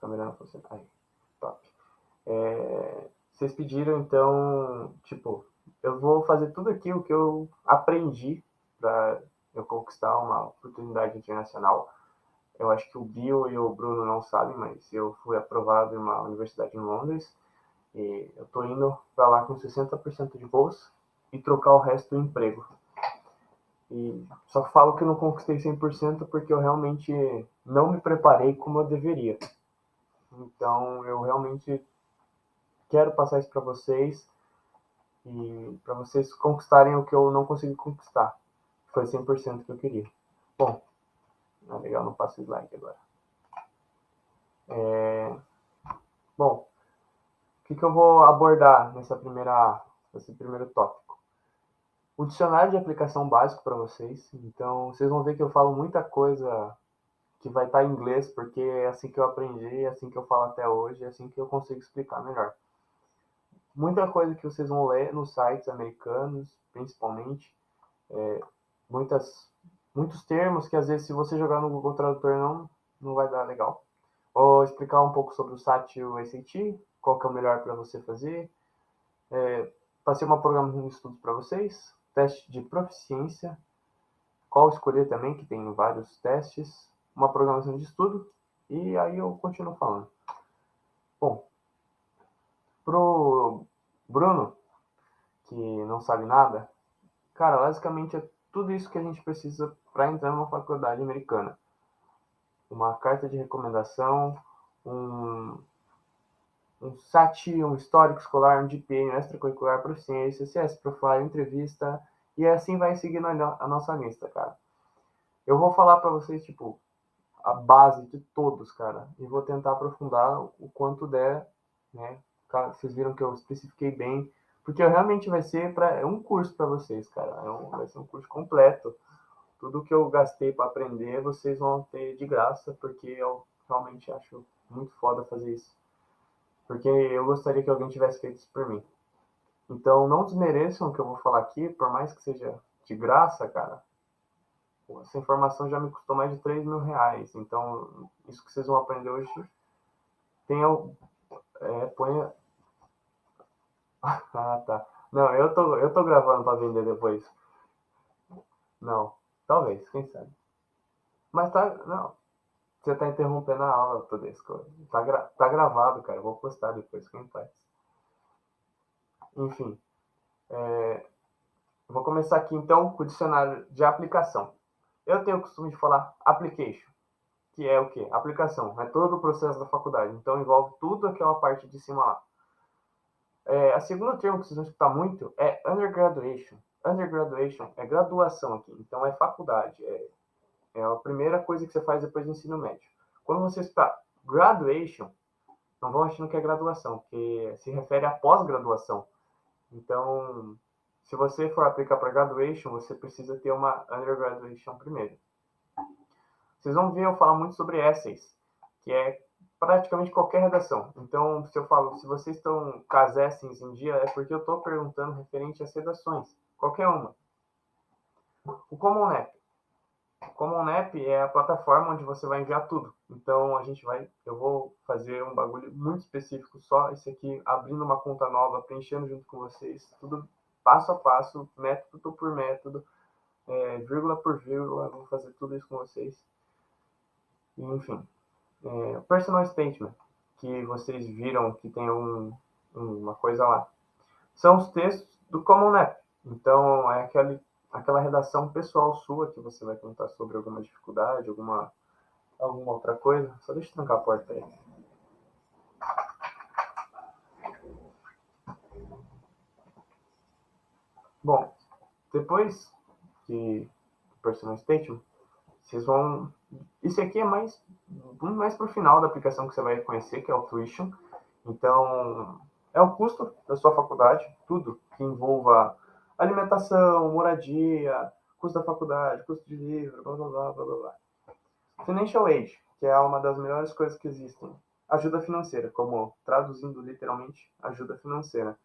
câmera não funciona. Aí, top. Vocês pediram, então, tipo, eu vou fazer tudo aquilo que eu aprendi para eu conquistar uma oportunidade internacional. Eu acho que o Bill e o Bruno não sabem, mas eu fui aprovado em uma universidade em Londres e eu tô indo para lá com 60% de bolsa e trocar o resto do emprego. E só falo que eu não conquistei 100% porque eu realmente não me preparei como eu deveria. Então, eu realmente quero passar isso para vocês e para vocês conquistarem o que eu não consegui conquistar. Foi 100% que eu queria. Bom, é legal, não passo o slide agora. Bom, o que eu vou abordar nesse primeiro tópico? O dicionário de aplicação básico para vocês. Então, vocês vão ver que eu falo muita coisa que vai estar em inglês, porque é assim que eu aprendi, é assim que eu falo até hoje, é assim que eu consigo explicar melhor. Muita coisa que vocês vão ler nos sites americanos, principalmente, muitas, muitos termos que às vezes se você jogar no Google Tradutor não vai dar legal. Vou explicar um pouco sobre o SAT e o ACT, qual que é o melhor para você fazer. Passei uma programação de estudos para vocês, teste de proficiência, qual escolher também, que tem vários testes, uma programação de estudo, e aí eu continuo falando. Bom, pro Bruno, que não sabe nada, cara, basicamente é tudo isso que a gente precisa para entrar numa faculdade americana. Uma carta de recomendação, um, um SAT, um histórico escolar, um GPA, um extracurricular, proficiência, CS Profile, entrevista, e assim vai seguindo a nossa lista, cara. Eu vou falar para vocês, tipo, a base de todos, cara, e vou tentar aprofundar o quanto der, né? Vocês viram que eu especifiquei bem, porque realmente vai ser é um curso para vocês, cara. Vai ser um curso completo. Tudo que eu gastei para aprender, vocês vão ter de graça, porque eu realmente acho muito foda fazer isso. Porque eu gostaria que alguém tivesse feito isso por mim. Então, não desmereçam o que eu vou falar aqui, por mais que seja de graça, cara. Essa informação já me custou mais de 3 mil reais. Então, isso que vocês vão aprender hoje, tenha, põe... Ah, tá. Não, eu tô gravando para vender depois. Não, talvez, quem sabe. Mas tá, não, você tá interrompendo a aula, Todesco. Tá gravado, cara. Eu vou postar depois, quem faz. Enfim, eu vou começar aqui então com o dicionário de aplicação. Eu tenho o costume de falar application, que é o quê? Aplicação. É todo o processo da faculdade. Então envolve tudo aquela parte de cima lá. A segunda termo que vocês vão escutar muito é undergraduation. Undergraduation é graduação aqui, então é faculdade. É a primeira coisa que você faz depois do ensino médio. Quando você está graduation, não vão achando que é graduação, porque se refere à pós-graduação. Então, se você for aplicar para graduation, você precisa ter uma undergraduation primeiro. Vocês vão ver eu falar muito sobre essays, que é praticamente qualquer redação. Então, se eu falo, se vocês estão com as essays em dia, é porque eu estou perguntando referente às redações, qualquer uma. O Common App. O Common App é a plataforma onde você vai enviar tudo. Então, eu vou fazer um bagulho muito específico, só esse aqui, abrindo uma conta nova, preenchendo junto com vocês, tudo passo a passo, método por método, vírgula por vírgula, vou fazer tudo isso com vocês. E, enfim, o personal statement, que vocês viram que tem uma coisa lá, são os textos do Common App. Então, é aquela redação pessoal sua que você vai contar sobre alguma dificuldade, alguma outra coisa. Só deixa eu trancar a porta aí. Bom, depois que o personal statement, vocês vão... Isso aqui é mais para o final da aplicação que você vai conhecer, que é o tuition. Então, é o custo da sua faculdade, tudo que envolva alimentação, moradia, custo da faculdade, custo de livro, blá, blá, blá, blá, blá. Financial aid, que é uma das melhores coisas que existem. Ajuda financeira, como traduzindo literalmente, ajuda financeira.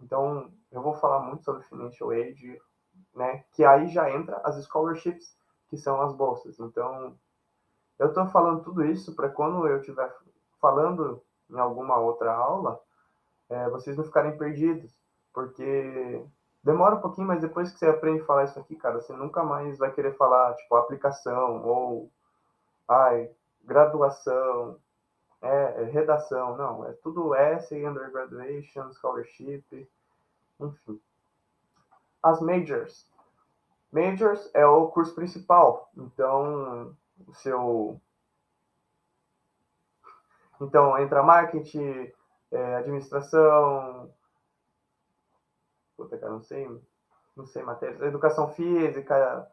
Então, eu vou falar muito sobre financial aid, né, que aí já entra as scholarships, que são as bolsas. Então, Eu estou falando tudo isso para quando eu estiver falando em alguma outra aula, vocês não ficarem perdidos, porque demora um pouquinho, mas depois que você aprende a falar isso aqui, cara, você nunca mais vai querer falar, tipo, aplicação ou, ai, graduação, redação, não, é tudo essay, undergraduation, scholarship, enfim. As majors. Majors é o curso principal, então o seu então entra marketing, administração, puta cara, não sei matérias, educação física,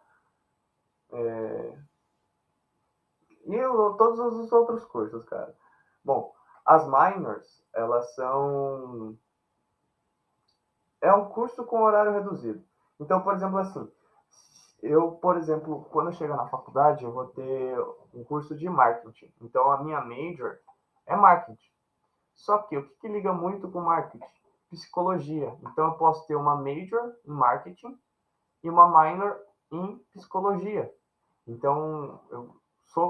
e todos os outros cursos, cara. Bom, as minors, elas são é um curso com horário reduzido. Então, por exemplo, assim, eu, por exemplo, quando eu chegar na faculdade, eu vou ter um curso de marketing. Então, a minha major é marketing. Só que o que liga muito com marketing? Psicologia. Então, eu posso ter uma major em marketing e uma minor em psicologia. Então,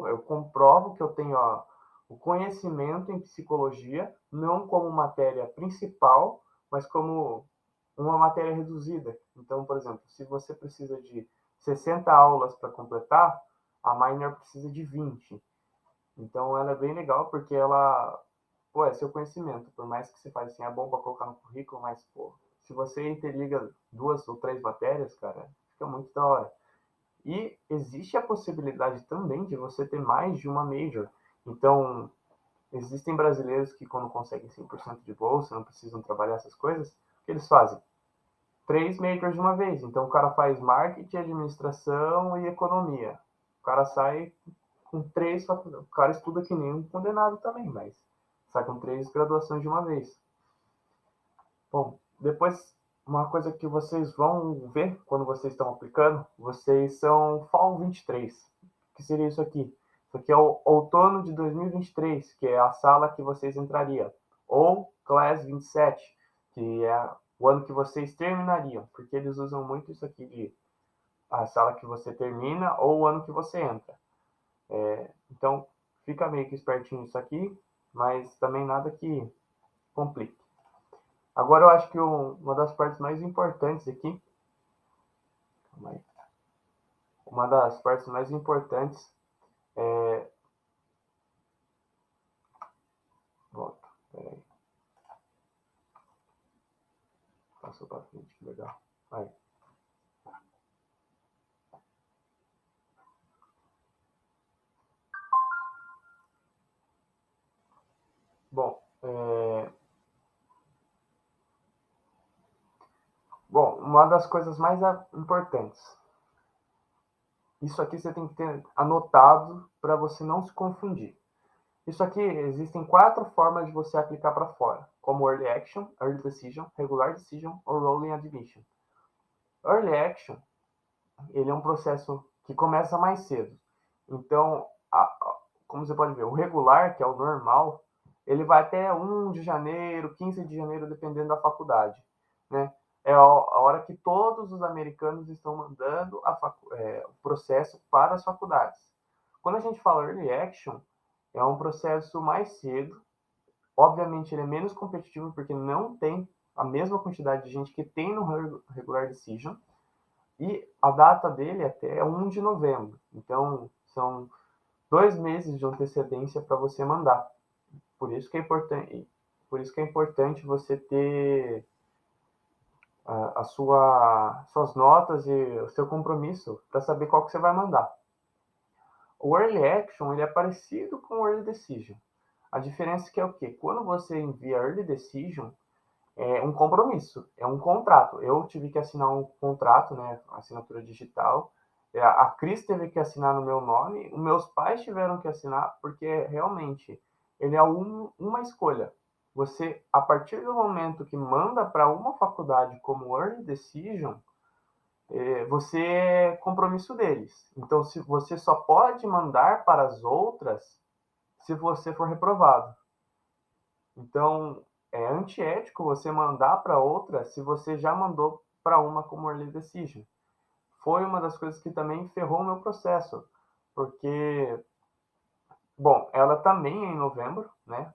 eu comprovo que eu tenho o conhecimento em psicologia, não como matéria principal, mas como uma matéria reduzida. Então, por exemplo, se você precisa de 60 aulas para completar, a minor precisa de 20. Então, ela é bem legal porque ela, pô, é seu conhecimento. Por mais que você fale assim, é bom para colocar no currículo, mas, pô, se você interliga 2 ou 3 matérias, cara, fica muito da hora. E existe a possibilidade também de você ter mais de uma major. Então, existem brasileiros que, quando conseguem 100% de bolsa, não precisam trabalhar essas coisas, o que eles fazem? 3 majors de uma vez. Então, o cara faz marketing, administração e economia. O cara sai com 3 faculdades. O cara estuda que nem um condenado também, mas sai com 3 graduações de uma vez. Bom, depois, uma coisa que vocês vão ver quando vocês estão aplicando, vocês são Fall 23. O que seria isso aqui? Isso aqui é o outono de 2023, que é a sala que vocês entrariam. Ou Class 27, que é o ano que vocês terminariam, porque eles usam muito isso aqui de a sala que você termina ou o ano que você entra. Então, fica meio que espertinho isso aqui, mas também nada que complique. Agora eu acho que uma das partes mais importantes aqui, uma das partes mais importantes é. Volta, peraí. Passou pra frente, que legal. Aí. Bom, uma das coisas mais importantes. Isso aqui você tem que ter anotado para você não se confundir. Isso aqui, existem 4 formas de você aplicar para fora, como Early Action, Early Decision, Regular Decision ou Rolling Admission. Early Action, ele é um processo que começa mais cedo. Então, como você pode ver, o regular, que é o normal, ele vai até 1 de janeiro, 15 de janeiro, dependendo da faculdade. Né? É a hora que todos os americanos estão mandando o processo para as faculdades. Quando a gente fala Early Action, é um processo mais cedo. Obviamente, ele é menos competitivo porque não tem a mesma quantidade de gente que tem no Regular Decision. E a data dele até é 1 de novembro. Então, são 2 meses de antecedência para você mandar. Por isso que é importante, você ter suas notas e o seu compromisso para saber qual que você vai mandar. O Early Action ele é parecido com o Early Decision. A diferença é que é o quê? Quando você envia Early Decision, é um compromisso, é um contrato. Eu tive que assinar um contrato, né, assinatura digital. A Cris teve que assinar no meu nome, os meus pais tiveram que assinar, porque realmente ele é uma escolha. Você, a partir do momento que manda para uma faculdade como Early Decision, você é compromisso deles. Então, se você só pode mandar para as outras se você for reprovado. Então, é antiético você mandar para outra se você já mandou para uma como Early Decision. Foi uma das coisas que também ferrou o meu processo, porque Bom, ela também é em novembro, né?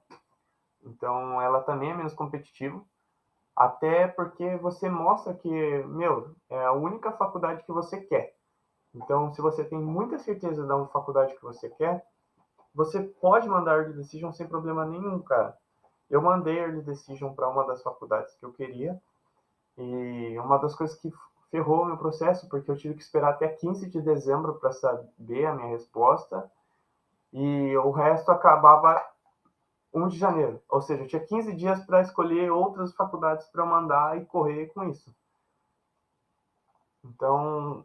Então, ela também é menos competitiva. Até porque você mostra que, meu, é a única faculdade que você quer. Então, se você tem muita certeza da faculdade que você quer, você pode mandar early decision sem problema nenhum, cara. Eu mandei early decision para uma das faculdades que eu queria e uma das coisas que ferrou o meu processo, porque eu tive que esperar até 15 de dezembro para saber a minha resposta e o resto acabava 1 de janeiro. Ou seja, eu tinha 15 dias para escolher outras faculdades para mandar e correr com isso. Então,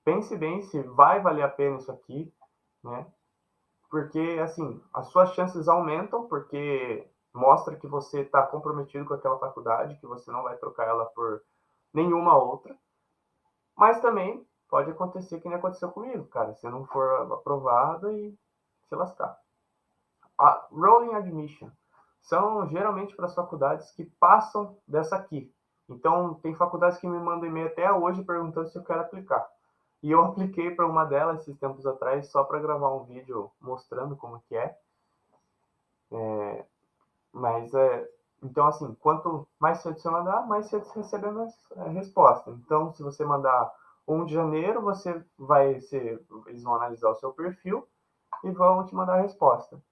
pense bem se vai valer a pena isso aqui, né? Porque, assim, as suas chances aumentam, porque mostra que você está comprometido com aquela faculdade, que você não vai trocar ela por nenhuma outra. Mas também pode acontecer que nem aconteceu comigo, cara. Se não for aprovado e se lascar. A Rolling Admission são geralmente para as faculdades que passam dessa aqui. Então, tem faculdades que me mandam e-mail até hoje perguntando se eu quero aplicar. E eu apliquei para uma delas esses tempos atrás só para gravar um vídeo mostrando como que é. Mas então assim, quanto mais cedo você mandar, mais cedo você recebe a resposta. Então, se você mandar 1 de janeiro, eles vão analisar o seu perfil e vão te mandar a resposta.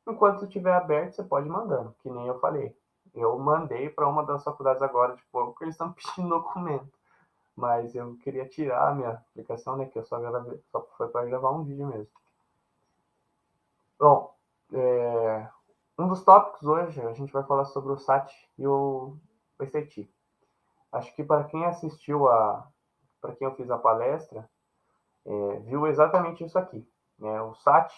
Enquanto estiver aberto, você pode ir mandando, que nem eu falei. Eu mandei para uma das faculdades agora de pouco, porque eles estão pedindo documento. Mas eu queria tirar a minha aplicação, né? Que eu só foi para gravar um vídeo mesmo. Bom, um dos tópicos hoje a gente vai falar sobre o SAT e o SAT. Acho que para quem assistiu para quem eu fiz a palestra, viu exatamente isso aqui. Né? O SAT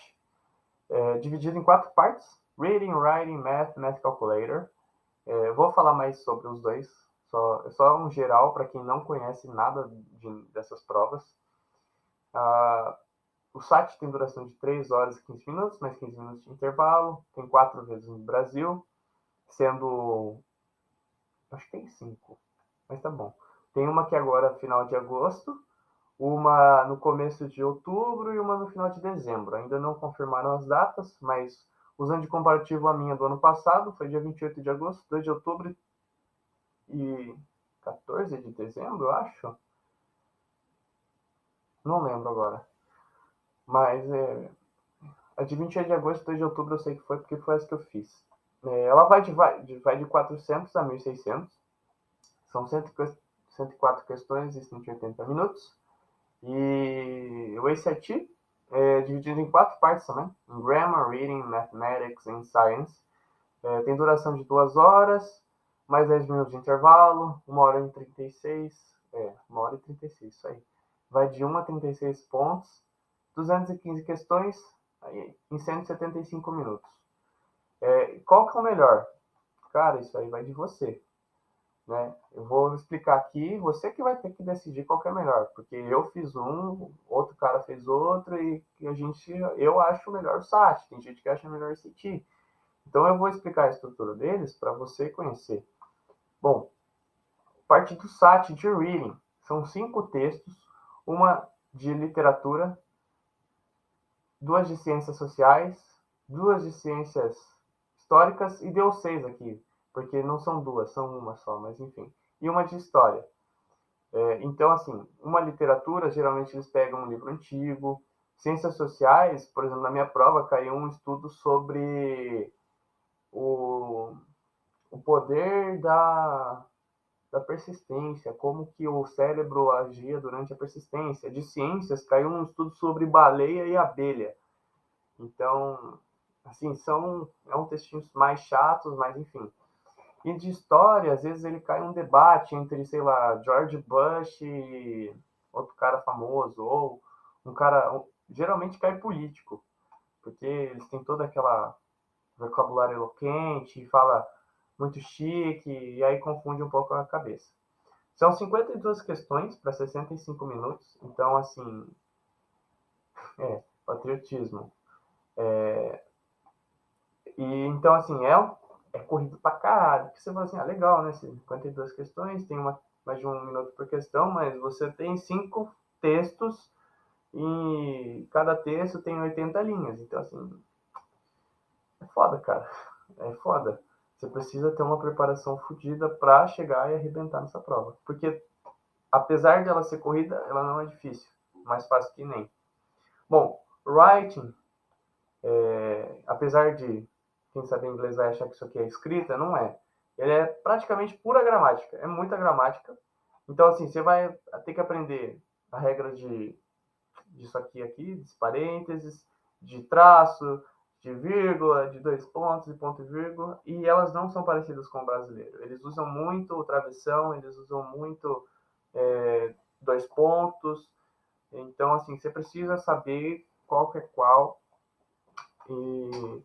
é dividido em 4 partes: Reading, Writing, Math, Math Calculator. Eu vou falar mais sobre os dois, só um geral para quem não conhece nada dessas provas. O SAT tem duração de 3 horas e 15 minutos, mais 15 minutos de intervalo. Tem 4 vezes no Brasil, sendo. Acho que tem 5, mas tá bom. Tem uma que agora final de agosto, uma no começo de outubro e uma no final de dezembro. Ainda não confirmaram as datas, mas usando de comparativo a minha do ano passado, foi dia 28 de agosto, 2 de outubro e 14 de dezembro, eu acho. Não lembro agora. Mas a de 28 de agosto e 2 de outubro eu sei que foi, porque foi essa que eu fiz. Ela vai de 400 a 1.600. São 104 questões e 180 minutos. E o ACT é dividido em 4 partes também: em Grammar, Reading, Mathematics e Science. Tem duração de 2 horas, mais 10 minutos de intervalo, 1 hora e 36. 1 hora e 36, isso aí. Vai de 1 a 36 pontos, 215 questões em 175 minutos. Qual que é o melhor? Cara, isso aí vai de você. Né? Eu vou explicar aqui, você que vai ter que decidir qual que é melhor, porque eu fiz um, outro cara fez outro e eu acho melhor o SAT, tem gente que acha melhor o CT. Então eu vou explicar a estrutura deles para você conhecer. Bom, parte do SAT de Reading, são 5 textos, uma de literatura, 2 de ciências sociais, 2 de ciências históricas e deu 6 aqui, porque não são 2, são uma só, mas enfim, e uma de história. Então, assim, uma literatura, geralmente eles pegam um livro antigo. Ciências sociais, por exemplo, na minha prova caiu um estudo sobre o, o poder da persistência, como que o cérebro agia durante a persistência. De ciências caiu um estudo sobre baleia e abelha. Então, assim, é um textinhos mais chatos, mas enfim. E de história, às vezes ele cai um debate entre, sei lá, George Bush e outro cara famoso, ou um cara. Geralmente cai político, porque eles têm toda aquela vocabulário eloquente, fala muito chique, e aí confunde um pouco a cabeça. São 52 questões para 65 minutos, então, assim, patriotismo. E então, assim, é corrido pra caralho. Porque você fala assim, legal, né? 52 questões, tem mais de 1 minuto por questão, mas você tem 5 textos e cada texto tem 80 linhas. Então, assim, é foda, cara. É foda. Você precisa ter uma preparação fodida para chegar e arrebentar nessa prova. Porque, apesar de ela ser corrida, ela não é difícil. Mais fácil que nem. Bom, writing, apesar de quem sabe inglês vai achar que isso aqui é escrita, não é. Ele é praticamente pura gramática. É muita gramática. Então, assim, você vai ter que aprender a regra disso aqui, de parênteses, de traço, de vírgula, de dois pontos e ponto e vírgula, e elas não são parecidas com o brasileiro. Eles usam muito o travessão, eles usam muito dois pontos. Então, assim, você precisa saber qual que é qual. E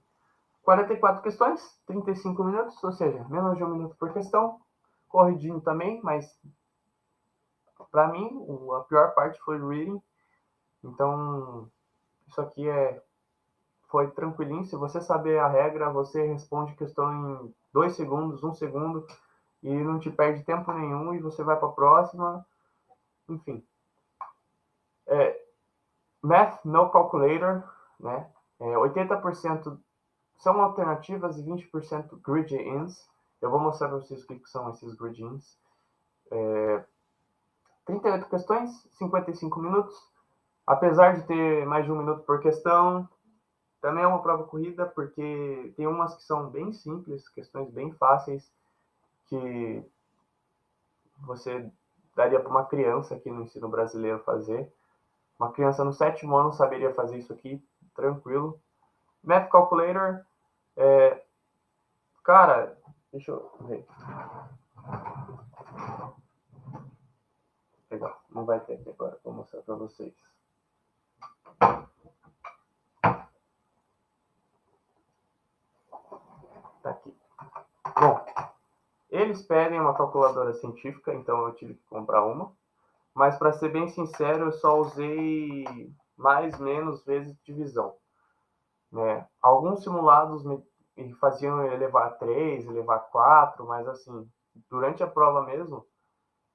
44 questões, 35 minutos, ou seja, menos de um minuto por questão. Corridinho também, mas para mim a pior parte foi o reading. Então, isso aqui foi tranquilinho. Se você saber a regra, você responde questão em 2 segundos, 1 segundo, e não te perde tempo nenhum, e você vai para a próxima. Enfim. Math No Calculator, né? 80% são alternativas e 20% grid-ins. Eu vou mostrar para vocês o que são esses grid-ins. 38 questões, 55 minutos. Apesar de ter mais de um minuto por questão, também é uma prova corrida, porque tem umas que são bem simples, questões bem fáceis, que você daria para uma criança aqui no ensino brasileiro fazer. Uma criança no 7º ano saberia fazer isso aqui, tranquilo. Math Calculator, cara, deixa eu ver. Legal, não vai ter aqui agora, vou mostrar para vocês. Tá aqui. Bom, eles pedem uma calculadora científica, então eu tive que comprar uma. Mas, para ser bem sincero, eu só usei mais, menos vezes divisão. Né? Alguns simulados me faziam elevar 3, elevar 4, mas assim, durante a prova mesmo,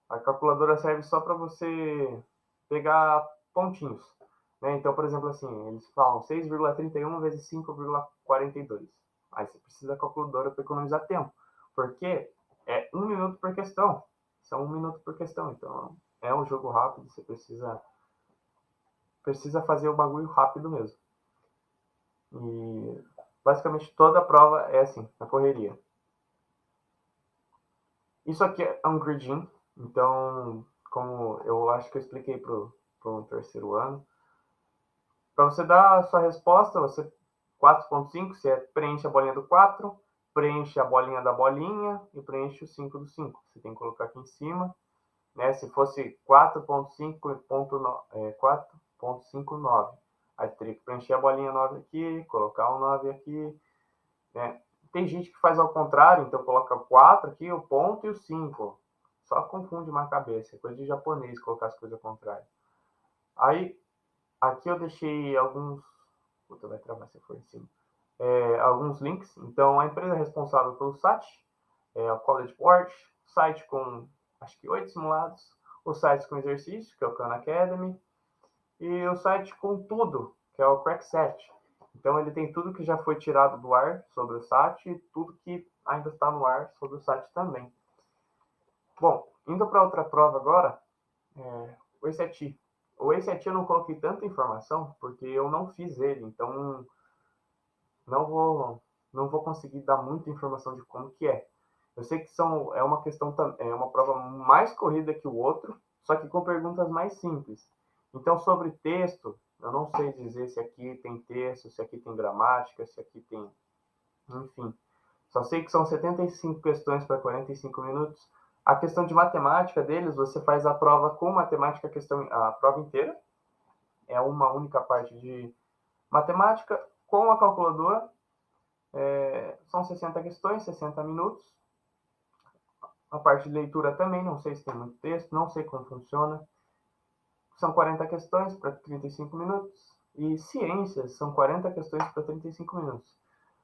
a calculadora serve só para você pegar pontinhos. Né? Então, por exemplo, assim, eles falam 6,31 vezes 5,42. Aí você precisa da calculadora para economizar tempo. Porque é 1 minuto por questão. São 1 minuto por questão. Então, é um jogo rápido, você precisa fazer o bagulho rápido mesmo. E basicamente toda a prova é assim, na correria. Isso aqui é um grading, então, como eu acho que eu expliquei para o terceiro ano, para você dar a sua resposta, você 4.5, você preenche a bolinha do 4, preenche a bolinha da bolinha e preenche o 5 do 5. Você tem que colocar aqui em cima. Né? Se fosse 4.5.9, aí teria que preencher a bolinha 9 aqui, colocar o 9 aqui. Né? Tem gente que faz ao contrário, então coloca 4 aqui, o ponto e o 5. Só confunde mais a cabeça, é coisa de japonês colocar as coisas ao contrário. Aí, aqui eu deixei alguns. Puta, vai travar se for em cima. Alguns links. Então, a empresa responsável pelo site é o College Board, site com acho que 8 simulados, o site com exercício, que é o Khan Academy, e o site com tudo, que é o Crackset. Então ele tem tudo que já foi tirado do ar sobre o site e tudo que ainda está no ar sobre o site também. Bom, indo para outra prova agora, o ACT. O ACT eu não coloquei tanta informação porque eu não fiz ele, então não vou conseguir dar muita informação de como que é. Eu sei que é uma questão, é uma prova mais corrida que o outro, só que com perguntas mais simples. Então, sobre texto, eu não sei dizer se aqui tem texto, se aqui tem gramática, se aqui tem. Enfim. Só sei que são 75 questões para 45 minutos. A questão de matemática deles, você faz a prova com matemática, a prova inteira. É uma única parte de matemática com a calculadora. São 60 questões, 60 minutos. A parte de leitura também, não sei se tem muito texto, não sei como funciona. São 40 questões para 35 minutos. E ciências são 40 questões para 35 minutos.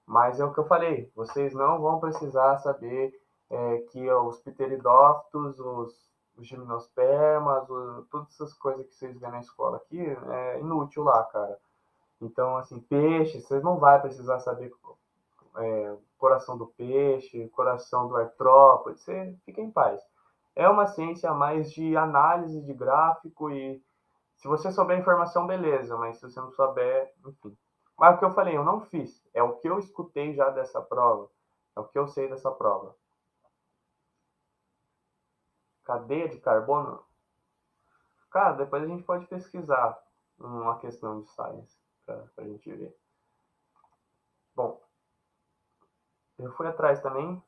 Mas é o que eu falei, vocês não vão precisar saber que os pteridófitos, os gimnospermas, todas essas coisas que vocês vêem na escola aqui, é inútil lá, cara. Então, assim, peixe, vocês não vai precisar saber coração do peixe, coração do artrópode, você fica em paz. É uma ciência mais de análise de gráfico e se você souber a informação, beleza, mas se você não souber, enfim. Mas o que eu falei, eu não fiz. É o que eu escutei já dessa prova. É o que eu sei dessa prova. Cadeia de carbono? Cara, depois a gente pode pesquisar uma questão de science para a gente ver. Bom, eu fui atrás também.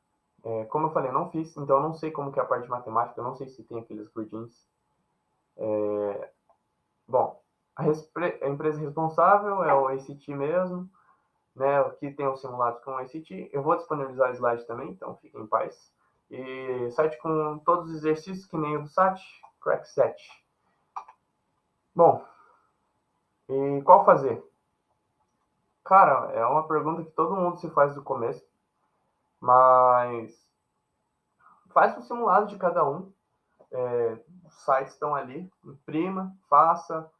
Como eu falei, eu não fiz, então eu não sei como que é a parte de matemática, eu não sei se tem aqueles grudins. Bom, a empresa responsável é o ACT mesmo, né? Aqui tem os simulados com o ACT. Eu vou disponibilizar o slide também, então fiquem em paz. E site com todos os exercícios, que nem o do SAT, Crack 7. Bom, e qual fazer? Cara, é uma pergunta que todo mundo se faz no começo, mas faz um simulado de cada um. Os sites estão ali, imprima, faça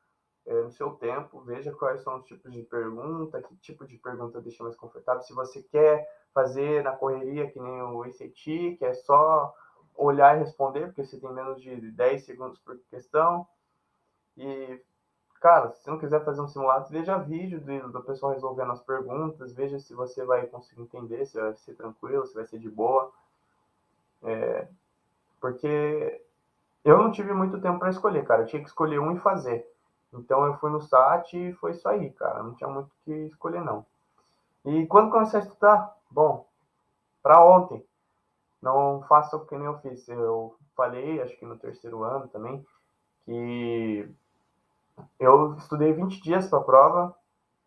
no seu tempo, veja quais são os tipos de pergunta, que tipo de pergunta deixa mais confortável. Se você quer fazer na correria, que nem o ACT, que é só olhar e responder, porque você tem menos de 10 segundos por questão. E, cara, se não quiser fazer um simulado, veja vídeo do pessoal resolvendo as perguntas, veja se você vai conseguir entender, se vai ser tranquilo, se vai ser de boa. Porque eu não tive muito tempo para escolher, cara. Eu tinha que escolher um e fazer. Então eu fui no site e foi isso aí, cara. Não tinha muito o que escolher, não. E quando comecei a estudar? Bom, para ontem. Não faça o que nem eu fiz. Eu falei, acho que no terceiro ano também, que eu estudei 20 dias para a prova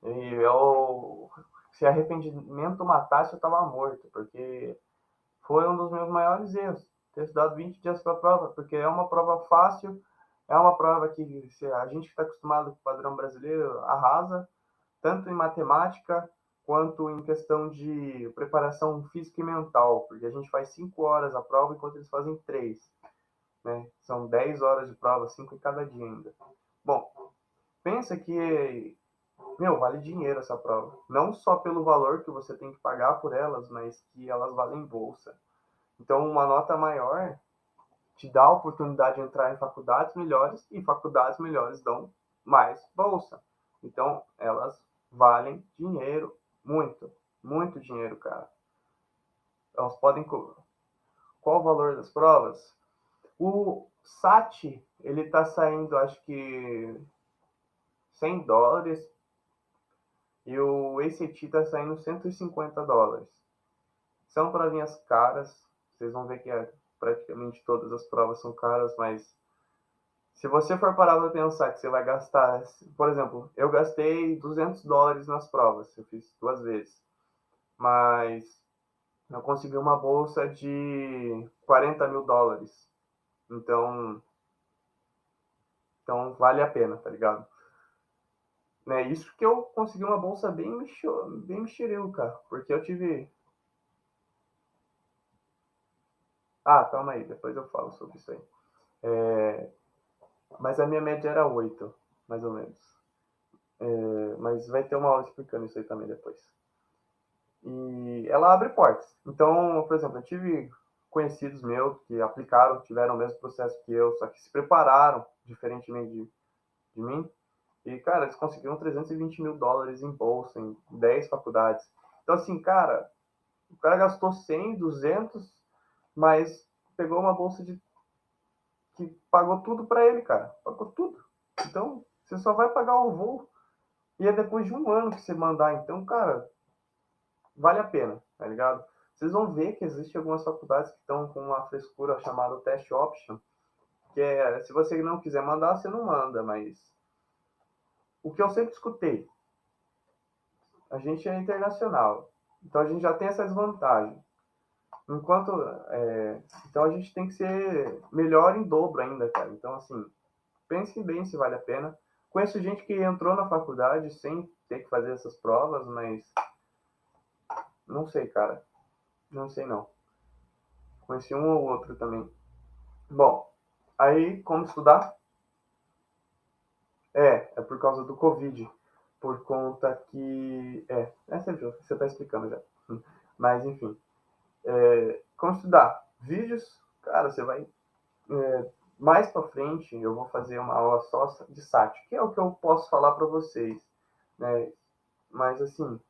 e eu, se arrependimento matasse, eu estava morto, porque foi um dos meus maiores erros, ter estudado 20 dias para a prova, porque é uma prova fácil, é uma prova que se a gente que está acostumado com o padrão brasileiro arrasa, tanto em matemática quanto em questão de preparação física e mental, porque a gente faz 5 horas a prova enquanto eles fazem 3, né? São 10 horas de prova, 5 em cada dia ainda. Bom, pensa que, meu, vale dinheiro essa prova. Não só pelo valor que você tem que pagar por elas, mas que elas valem bolsa. Então, uma nota maior te dá a oportunidade de entrar em faculdades melhores e faculdades melhores dão mais bolsa. Então, elas valem dinheiro, muito, muito dinheiro, cara. Elas podem. Qual o valor das provas? O SAT, ele tá saindo, acho que $100 e o ACT tá saindo $150. São provinhas caras, vocês vão ver que praticamente todas as provas são caras, mas se você for parar para pensar que você vai gastar, por exemplo, eu gastei $200 nas provas, eu fiz 2 vezes, mas eu consegui uma bolsa de $40.000. Então, então vale a pena, tá ligado? Né, isso que eu consegui uma bolsa bem mexerico, cara, porque eu tive. Ah, calma aí, depois eu falo sobre isso aí. Mas a minha média era 8, mais ou menos. Mas vai ter uma aula explicando isso aí também depois. E ela abre portas. Então, por exemplo, eu tive conhecidos meus que aplicaram, tiveram o mesmo processo que eu, só que se prepararam, diferentemente de mim. E, cara, eles conseguiram $320.000 em bolsa, em 10 faculdades. Então, assim, cara, o cara gastou 100, 200, mas pegou uma bolsa que pagou tudo para ele, cara. Pagou tudo. Então, você só vai pagar o voo. E é depois de um ano que você mandar. Então, cara, vale a pena, tá ligado? Vocês vão ver que existem algumas faculdades que estão com uma frescura chamada Test Option, que é, se você não quiser mandar, você não manda, mas o que eu sempre escutei, a gente é internacional, então a gente já tem essa desvantagem. Enquanto, então a gente tem que ser melhor em dobro ainda, cara. Então, assim, pense bem se vale a pena. Conheço gente que entrou na faculdade sem ter que fazer essas provas, mas não sei, cara. Não sei não. Conheci um ou outro também. Bom, Aí, como estudar? É por causa do Covid. Por conta que. Você está explicando já. Mas, enfim. Como estudar? Vídeos, cara, você vai. Mais para frente, eu vou fazer uma aula só de SAT, que é o que eu posso falar para vocês. Né? Mas, assim,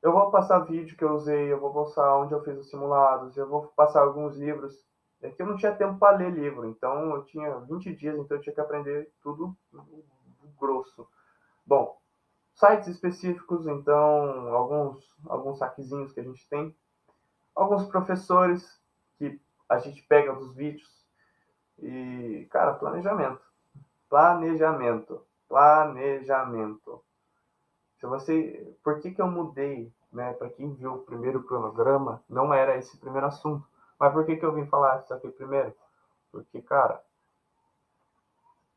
eu vou passar vídeo que eu usei, eu vou passar onde eu fiz os simulados, eu vou passar alguns livros. É que eu não tinha tempo para ler livro, então eu tinha 20 dias, então eu tinha que aprender tudo grosso. Bom, sites específicos, então, alguns saquezinhos que a gente tem, alguns professores que a gente pega dos vídeos e, cara, planejamento. Planejamento. Planejamento. Se você, por que que eu mudei, né? Para quem viu o primeiro cronograma, não era esse primeiro assunto. Mas por que que eu vim falar isso aqui primeiro? Porque, cara,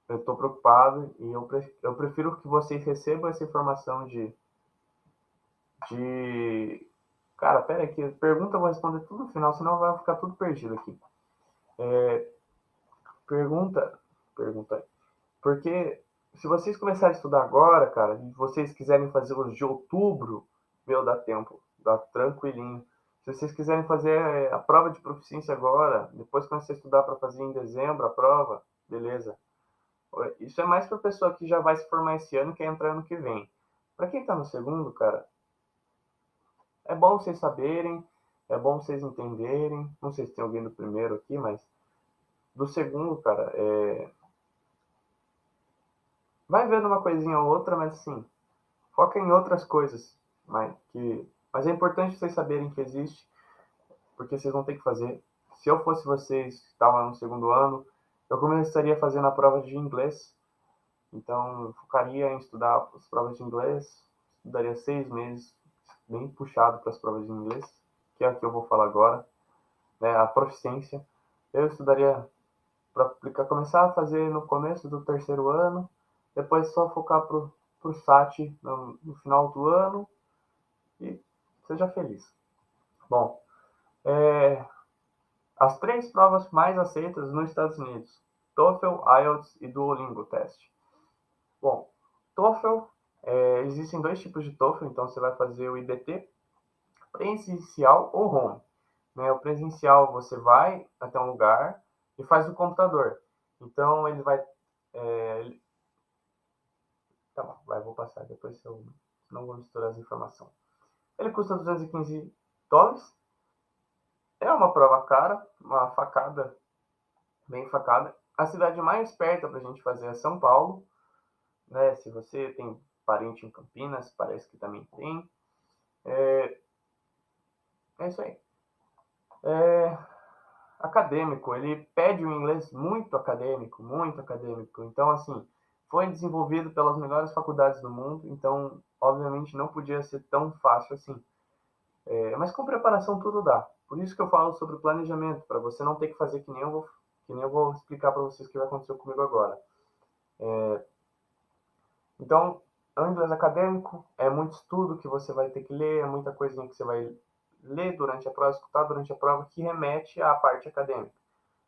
eu estou preocupado e eu prefiro que vocês recebam essa informação de... Cara, pera aqui, pergunta eu vou responder tudo no final, senão vai ficar tudo perdido aqui. Pergunta, pergunta aí. Porque se vocês começarem a estudar agora, cara, e vocês quiserem fazer os de outubro, meu, dá tempo, dá tranquilinho. Se vocês quiserem fazer a prova de proficiência agora, depois começar a estudar para fazer em dezembro a prova, beleza. Isso é mais para pessoa que já vai se formar esse ano e quer entrar ano que vem. Para quem está no segundo, cara, é bom vocês saberem, é bom vocês entenderem. Não sei se tem alguém do primeiro aqui, mas do segundo, cara, vai vendo uma coisinha ou outra, mas assim, foca em outras coisas. Mas é importante vocês saberem que existe, porque vocês vão ter que fazer. Se eu fosse vocês, estava no segundo ano, eu começaria fazendo a prova de inglês. Então, focaria em estudar as provas de inglês. Estudaria 6 meses, bem puxado para as provas de inglês, que é a que eu vou falar agora, né, a proficiência. Eu estudaria para aplicar, começar a fazer no começo do terceiro ano, depois só focar pro SAT no final do ano e seja feliz. Bom, as 3 provas mais aceitas nos Estados Unidos: TOEFL, IELTS e Duolingo Test. Bom, TOEFL, existem 2 tipos de TOEFL, então você vai fazer o IBT presencial ou home. Né? O presencial você vai até um lugar e faz no computador. Então ele vai. Tá bom, vou passar depois, eu não vou misturar as informações. Ele custa $215. É uma prova cara, uma facada, bem facada. A cidade mais perto para a gente fazer é São Paulo, né? Se você tem parente em Campinas, parece que também tem. É isso aí. Acadêmico, ele pede um inglês muito acadêmico, muito acadêmico. Então, assim, foi desenvolvido pelas melhores faculdades do mundo, então, obviamente, não podia ser tão fácil assim. Mas com preparação tudo dá. Por isso que eu falo sobre planejamento, para você não ter que fazer que nem eu vou explicar para vocês o que vai acontecer comigo agora. Então, é um inglês acadêmico, é muito estudo que você vai ter que ler, é muita coisinha que você vai ler durante a prova, escutar durante a prova, que remete à parte acadêmica.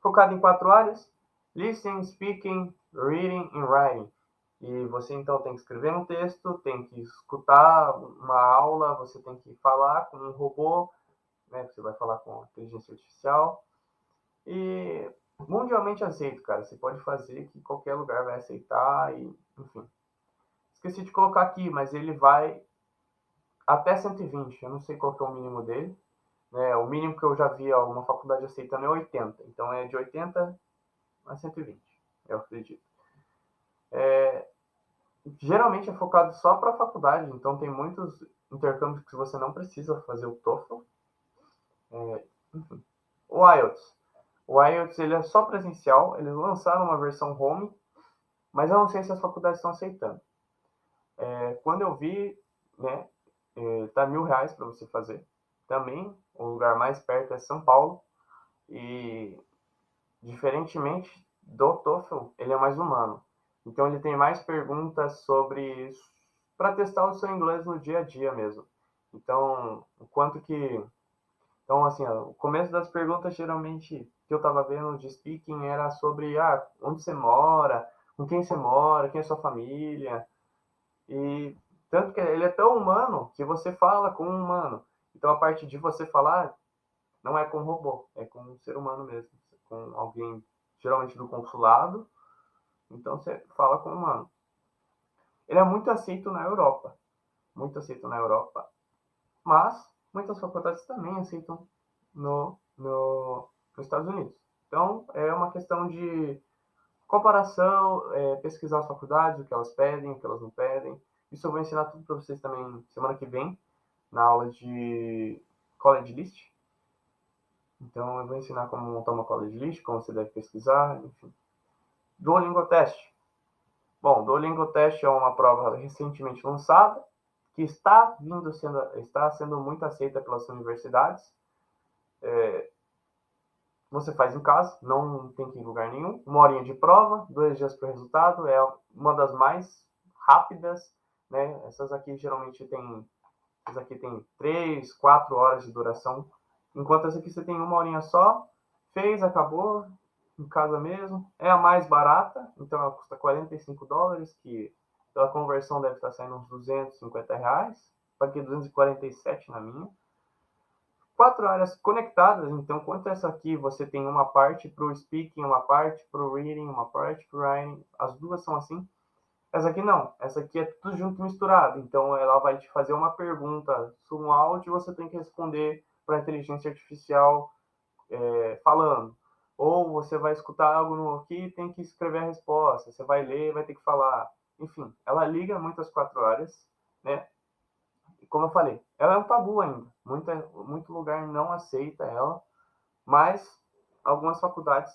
Focado em 4 áreas: listening, speaking, reading e writing. E você então tem que escrever um texto, tem que escutar uma aula, você tem que falar com um robô, né? Você vai falar com a inteligência artificial. E mundialmente aceito, cara. Você pode fazer que qualquer lugar vai aceitar e, enfim. Esqueci de colocar aqui, mas ele vai até 120. Eu não sei qual que é o mínimo dele. Né? O mínimo que eu já vi uma faculdade aceitando é 80. Então é de 80 a 120, eu acredito. Geralmente é focado só para a faculdade, então tem muitos intercâmbios que você não precisa fazer o TOEFL. Enfim. O IELTS. O IELTS ele é só presencial, eles lançaram uma versão home, mas eu não sei se as faculdades estão aceitando. Quando eu vi, né, tá R$ 1.000 para você fazer. Também, o lugar mais perto é São Paulo. E, diferentemente do TOEFL, ele é mais humano. Então, ele tem mais perguntas sobre... para testar o seu inglês no dia a dia mesmo. Então, o quanto que Então, assim, ó, o começo das perguntas, geralmente, que eu estava vendo de speaking era sobre, onde você mora, com quem você mora, quem é sua família. E tanto que ele é tão humano que você fala com um humano. Então, a parte de você falar não é com um robô, é com um ser humano mesmo, com alguém, geralmente do consulado. Então, você fala com um humano. Ele é muito aceito na Europa, muito aceito na Europa, mas muitas faculdades também aceitam nos Estados Unidos. Então, é uma questão de comparação, pesquisar as faculdades, o que elas pedem, o que elas não pedem. Isso eu vou ensinar tudo para vocês também semana que vem, na aula de College List. Então, eu vou ensinar como montar uma College List, como você deve pesquisar, enfim. Duolingo Test. Bom, Duolingo Test é uma prova recentemente lançada, que está sendo muito aceita pelas universidades. Você faz em casa, não tem que ir em lugar nenhum. Uma horinha de prova, 2 dias para o resultado. É uma das mais rápidas, né? Essas aqui tem 3, 4 horas de duração. Enquanto essa aqui você tem uma horinha só, fez, acabou, em casa mesmo. É a mais barata, então ela custa $45, que pela conversão deve estar saindo uns R$ 250. Paguei 247 na minha. 4 áreas conectadas, então, quanto essa aqui, você tem uma parte para o speaking, uma parte para o reading, uma parte para o writing, as duas são assim. Essa aqui não, essa aqui é tudo junto misturado, então ela vai te fazer uma pergunta sobre um áudio e você tem que responder para a inteligência artificial falando. Ou você vai escutar algo no aqui e tem que escrever a resposta, você vai ler, vai ter que falar. Enfim, ela liga muito as 4 áreas, né? Como eu falei, ela é um tabu ainda. Muito lugar não aceita ela, mas algumas faculdades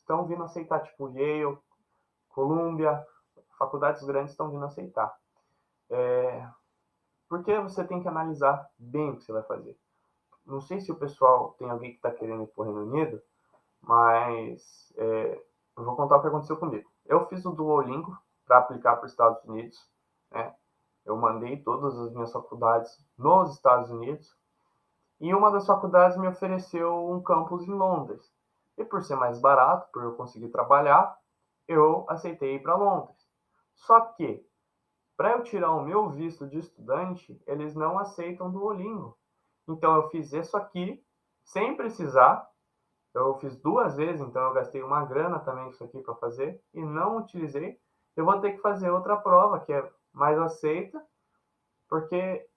estão vindo aceitar, tipo Yale, Columbia, faculdades grandes estão vindo aceitar. Porque você tem que analisar bem o que você vai fazer. Não sei se o pessoal tem alguém que está querendo ir para o Reino Unido, mas eu vou contar o que aconteceu comigo. Eu fiz o Duolingo para aplicar para os Estados Unidos, né? Eu mandei todas as minhas faculdades nos Estados Unidos. E uma das faculdades me ofereceu um campus em Londres. E por ser mais barato, por eu conseguir trabalhar, eu aceitei ir para Londres. Só que, para eu tirar o meu visto de estudante, eles não aceitam Duolingo. Então eu fiz isso aqui sem precisar. Eu fiz 2 vezes, então eu gastei uma grana também isso aqui para fazer e não utilizei. Eu vou ter que fazer outra prova que é mais aceita, porque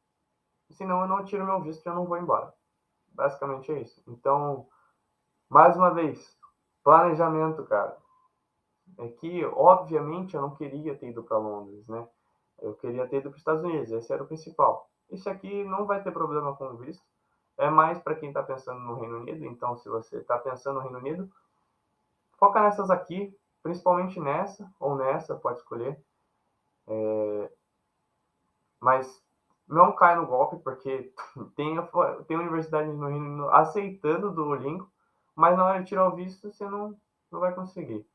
senão eu não tiro meu visto e eu não vou embora. Basicamente é isso. Então, mais uma vez, planejamento, cara. É que, obviamente, eu não queria ter ido para Londres, né? Eu queria ter ido para os Estados Unidos, esse era o principal. Isso aqui não vai ter problema com o visto. É mais para quem está pensando no Reino Unido. Então, se você está pensando no Reino Unido, foca nessas aqui, principalmente nessa ou nessa, pode escolher. Mas não cai no golpe, porque tem universidade no Reino Unido aceitando o Duolingo, mas na hora de tirar o visto, você não vai conseguir.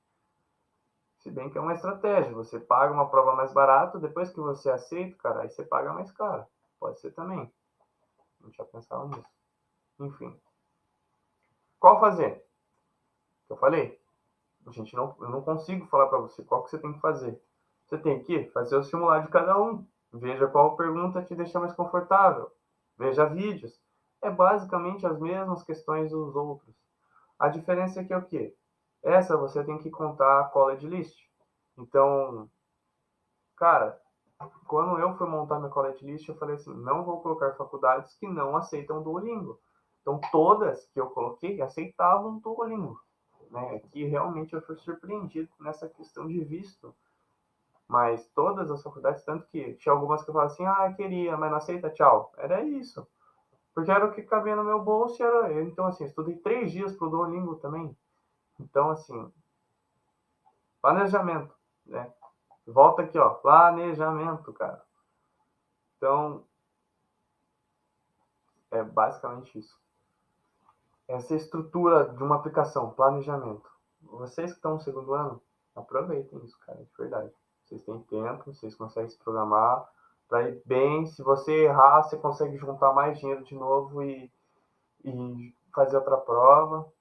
Se bem que é uma estratégia, você paga uma prova mais barata, depois que você aceita, cara, aí você paga mais caro. Pode ser também. Não tinha pensado nisso. Enfim. Qual fazer? Eu falei. Eu não consigo falar para você qual que você tem que fazer. Você tem que fazer o simulado de cada um. Veja qual pergunta te deixa mais confortável. Veja vídeos. É basicamente as mesmas questões dos outros. A diferença é que é o quê? Essa você tem que contar a college list. Então, cara, quando eu fui montar minha college list, eu falei assim, não vou colocar faculdades que não aceitam Duolingo. Então, todas que eu coloquei aceitavam Duolingo, né? Que realmente eu fui surpreendido nessa questão de visto. Mas todas as faculdades, tanto que tinha algumas que eu falava assim, queria, mas não aceita, tchau. Era isso. Porque era o que cabia no meu bolso e era eu. Então, assim, estudei 3 dias pro Duolingo também. Então, assim, planejamento, né? Volta aqui, ó, planejamento, cara. Então, é basicamente isso. Essa estrutura de uma aplicação, planejamento. Vocês que estão no segundo ano, aproveitem isso, cara, de verdade. Vocês têm tempo, vocês conseguem se programar para ir bem. Se você errar, você consegue juntar mais dinheiro de novo e fazer outra prova.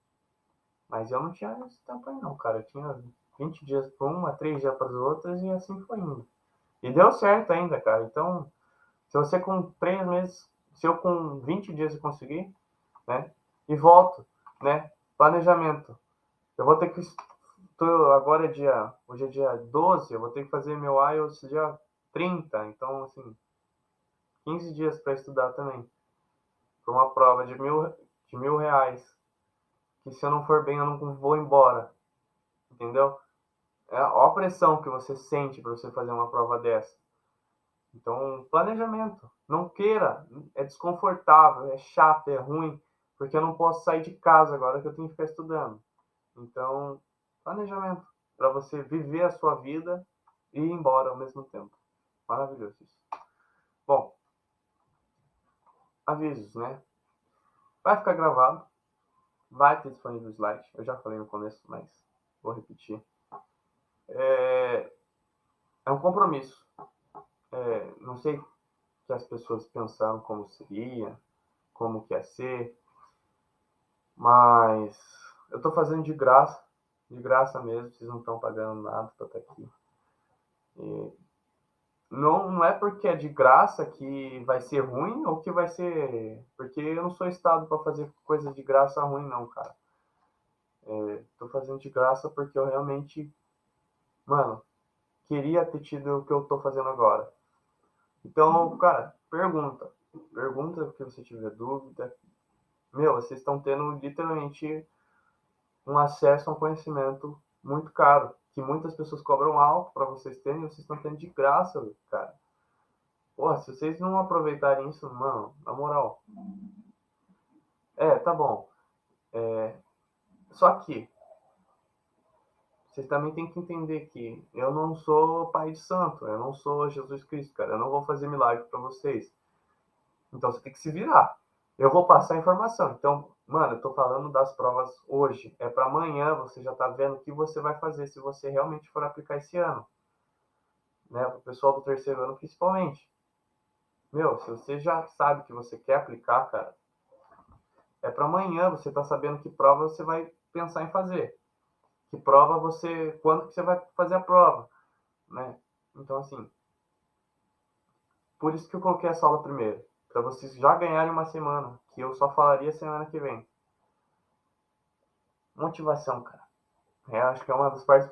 Mas eu não tinha esse tempo aí não, cara. Eu tinha 20 dias para uma, 3 dias para as outras e assim foi indo. E deu certo ainda, cara. Então, se você com 3 meses, se eu com 20 dias eu conseguir, né? E volto, né? Planejamento. Eu vou ter que. Agora é dia. Hoje é dia 12, eu vou ter que fazer meu IELTS dia 30. Então, assim, 15 dias para estudar também. Para uma prova de mil reais. Que se eu não for bem, eu não vou embora. Entendeu? É a pressão que você sente para você fazer uma prova dessa. Então, planejamento. Não queira. É desconfortável, é chato, é ruim. Porque eu não posso sair de casa agora que eu tenho que ficar estudando. Então, planejamento para você viver a sua vida e ir embora ao mesmo tempo. Maravilhoso isso. Bom, avisos, né? Vai ficar gravado, vai ter disponível o slide. Eu já falei no começo, mas vou repetir. É um compromisso. Não sei que as pessoas pensaram como seria, como que ia ser, mas eu estou fazendo de graça mesmo, vocês não estão pagando nada para estar aqui. E não é porque é de graça que vai ser ruim ou que vai ser. Porque eu não sou estado para fazer coisa de graça ruim, não, cara. Tô fazendo de graça porque eu realmente, mano, queria ter tido o que eu tô fazendo agora. Então, cara, pergunta. Pergunta se você tiver dúvida. Meu, vocês estão tendo literalmente um acesso a um conhecimento muito caro, que muitas pessoas cobram alto para vocês terem, e vocês estão tendo de graça, cara. Porra, se vocês não aproveitarem isso, mano, na moral. Tá bom. Só que vocês também têm que entender que eu não sou pai de santo, eu não sou Jesus Cristo, cara. Eu não vou fazer milagre para vocês. Então você tem que se virar. Eu vou passar a informação. Então, mano, eu tô falando das provas hoje. É para amanhã você já tá vendo o que você vai fazer se você realmente for aplicar esse ano. Né? O pessoal do terceiro ano, principalmente. Meu, se você já sabe que você quer aplicar, cara, é para amanhã você tá sabendo que prova você vai pensar em fazer. Que prova você. Quando que você vai fazer a prova, né? Então, assim, por isso que eu coloquei essa aula primeiro. Para vocês já ganharem uma semana, que eu só falaria semana que vem. Motivação, cara. Acho que é uma das partes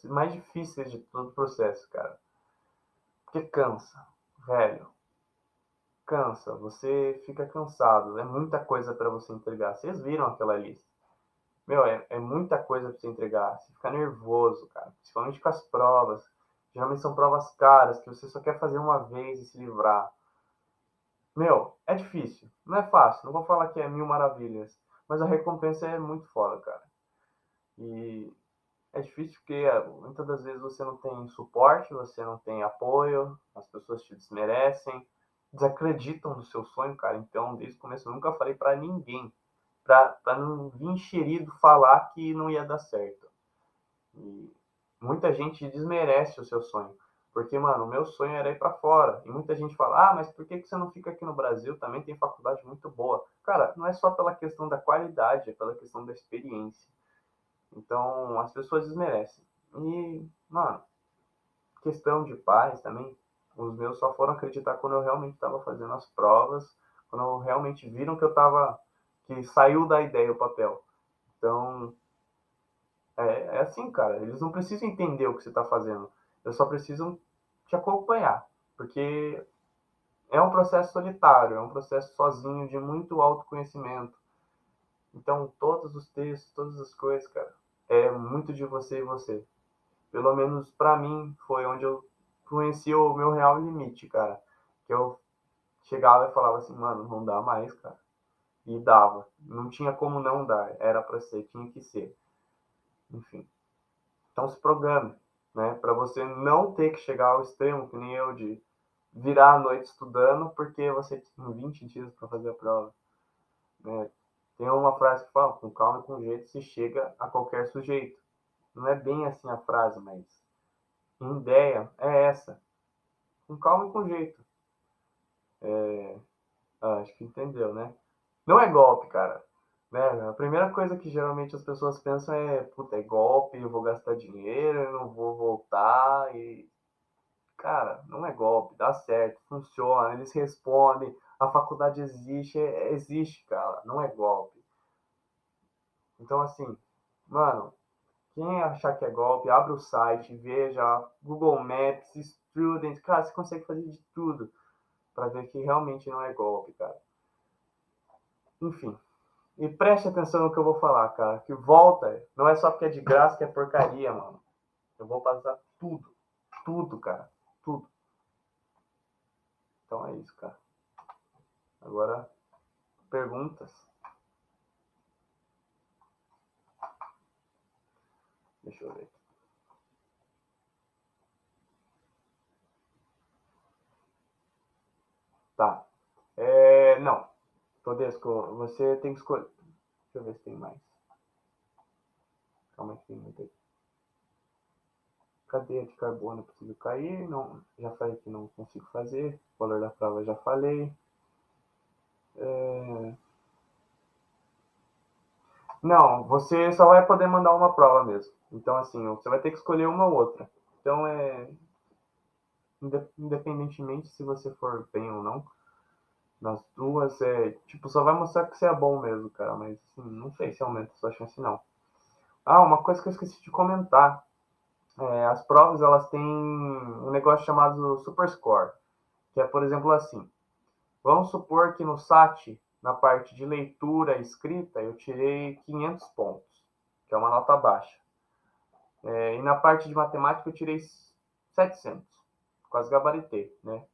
mais difíceis de todo o processo, cara. Porque cansa, velho. Cansa. Você fica cansado. É muita coisa para você entregar. Vocês viram aquela lista. Meu, é muita coisa para você entregar. Você fica nervoso, cara. Principalmente com as provas. Geralmente são provas caras que você só quer fazer uma vez e se livrar. Meu, é difícil. Não é fácil. Não vou falar que é mil maravilhas. Mas a recompensa é muito foda, cara. E é difícil porque muitas das vezes você não tem suporte, você não tem apoio, as pessoas te desmerecem, desacreditam do seu sonho, cara. Então, desde o começo, eu nunca falei para ninguém, para não vir enxerido falar que não ia dar certo. E muita gente desmerece o seu sonho. Porque, mano, o meu sonho era ir para fora. E muita gente fala, mas por que você não fica aqui no Brasil? Também tem faculdade muito boa. Cara, não é só pela questão da qualidade, é pela questão da experiência. Então, as pessoas desmerecem. E, mano, questão de pais também. Os meus só foram acreditar quando eu realmente estava fazendo as provas, quando realmente viram que eu estava, que saiu da ideia o papel. Então, é assim, cara. Eles não precisam entender o que você está fazendo. Eles só precisam te acompanhar. Porque é um processo solitário, é um processo sozinho de muito autoconhecimento. Então, todos os textos, todas as coisas, cara, é muito de você e você. Pelo menos para mim, foi onde eu conheci o meu real limite, cara. Que eu chegava e falava assim, mano, não dá mais, cara. E dava. Não tinha como não dar. Era para ser, tinha que ser. Enfim. Então se programe, né? Para você não ter que chegar ao extremo, que nem eu, de virar a noite estudando porque você tem 20 dias para fazer a prova. Né? Tem uma frase que fala, com calma e com jeito se chega a qualquer sujeito. Não é bem assim a frase, mas em ideia é essa. Com calma e com jeito. Acho que entendeu, né? Não é golpe, cara. Né? A primeira coisa que geralmente as pessoas pensam é, puta, é golpe, eu vou gastar dinheiro, eu não vou voltar e cara, não é golpe, dá certo, funciona, eles respondem, a faculdade existe, existe, cara, não é golpe. Então, assim, mano, quem achar que é golpe, abre o site, veja, Google Maps, Student, cara, você consegue fazer de tudo para ver que realmente não é golpe, cara. Enfim, e preste atenção no que eu vou falar, cara, que volta, não é só porque é de graça que é porcaria, mano. Eu vou passar tudo, tudo, cara, tudo. Então é isso, cara. Agora, perguntas. Deixa eu ver. Tá. Não. Todesco, você tem que escolher. Deixa eu ver se tem mais. Calma aí, tem muito aí. Cadeia de carbono, eu preciso cair. Não, já falei que não consigo fazer. O valor da prova já falei. É... Não, você só vai poder mandar uma prova mesmo. Então, assim, você vai ter que escolher uma ou outra. Então, independentemente se você for bem ou não, nas duas, tipo, só vai mostrar que você é bom mesmo, cara. Mas, assim, não sei se aumenta a sua chance, não. Ah, uma coisa que eu esqueci de comentar. As provas elas têm um negócio chamado Superscore, que é, por exemplo, assim. Vamos supor que no SAT, na parte de leitura e escrita, eu tirei 500 pontos, que é uma nota baixa. E na parte de matemática eu tirei 700, quase gabaritei, né?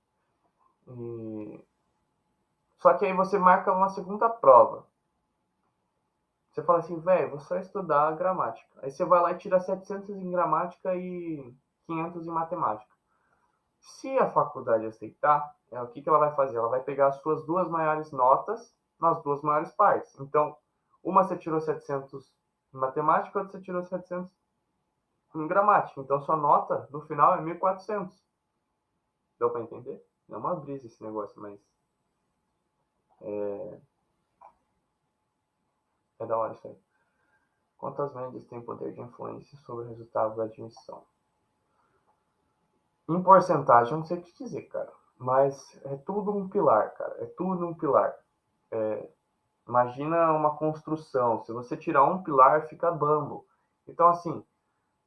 E... Só que aí você marca uma segunda prova. Você fala assim, velho, vou só estudar gramática. Aí você vai lá e tira 700 em gramática e 500 em matemática. Se a faculdade aceitar, o que ela vai fazer? Ela vai pegar as suas duas maiores notas nas duas maiores partes. Então, uma você tirou 700 em matemática, outra você tirou 700 em gramática. Então, sua nota no final é 1.400. Deu para entender? É uma brisa esse negócio, mas é da hora isso aí. Quantas médias têm poder de influência sobre o resultado da admissão? Em porcentagem, eu não sei te dizer, cara. Mas é tudo um pilar, cara. É tudo um pilar. Imagina uma construção. Se você tirar um pilar, fica bambo. Então, assim,